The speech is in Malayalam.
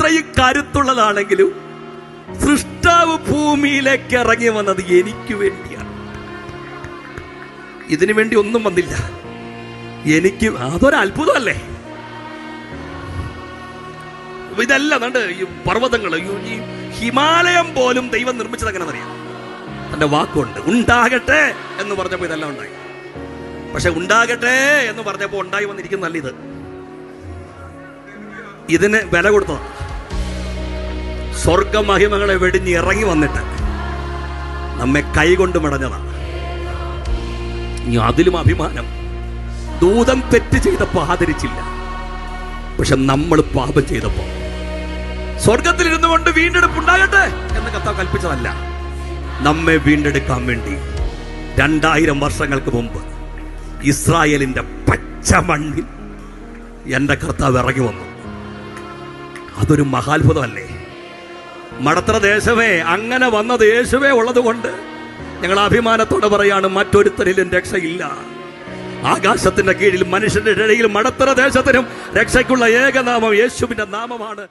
ഇത്രയും കരുത്തുള്ളതാണെങ്കിലും സൃഷ്ടാവ് ഭൂമിയിലേക്ക് ഇറങ്ങി വന്നത് എനിക്ക് വേണ്ടിയാണ്. ഇതിനു വേണ്ടി ഒന്നും വന്നില്ല. എനിക്ക് അതൊരു അത്ഭുതമല്ലേ? ഇതെല്ലാം ഈ പർവ്വതങ്ങൾ, ഈ ഹിമാലയം പോലും ദൈവം നിർമ്മിച്ചത് എങ്ങനെയെന്നറിയാം? തന്റെ വാക്കുണ്ട്. ഉണ്ടാകട്ടെ എന്ന് പറഞ്ഞപ്പോൾ ഇതെല്ലാം ഉണ്ടായി. പക്ഷെ ഉണ്ടാകട്ടെ എന്ന് പറഞ്ഞപ്പോൾ ഉണ്ടായി വന്നിരിക്കുന്നല്ല ഇത്. ഇതിന് വില കൊടുത്തതാണ്. സ്വർഗ മഹിമകളെ വെടിഞ്ഞ് ഇറങ്ങി വന്നിട്ട് നമ്മെ കൈകൊണ്ട് മടഞ്ഞതാണ്. ഇനി അതിലും അഭിമാനം. ദൂതൻ തെറ്റ് ചെയ്തപ്പോ ആദരിച്ചില്ല, പക്ഷെ നമ്മൾ പാപം ചെയ്തപ്പോ സ്വർഗത്തിൽ ഇരുന്നു കൊണ്ട് വീണ്ടെടുപ്പ് ഉണ്ടാകട്ടെ എന്ന് കർത്താവ് കൽപ്പിച്ചതല്ല. നമ്മെ വീണ്ടെടുക്കാൻ വേണ്ടി 2000 വർഷങ്ങൾക്ക് മുമ്പ് ഇസ്രായേലിന്റെ പച്ച മണ്ണിൽ എന്റെ കർത്താവ് ഇറങ്ങി വന്നു. അതൊരു മഹാത്ഭുതമല്ലേ? മടത്തറ ദേശമേ, അങ്ങനെ വന്നത് യേശുവേ ഉള്ളത് കൊണ്ട് ഞങ്ങൾ അഭിമാനത്തോടെ പറയാണ്, മറ്റൊരുത്തരിലും രക്ഷയില്ല. ആകാശത്തിന്റെ കീഴിൽ മനുഷ്യന്റെ ഇടയിൽ മടത്തറ ദേശത്തിനും രക്ഷയ്ക്കുള്ള ഏകനാമം യേശുവിന്റെ നാമമാണ്.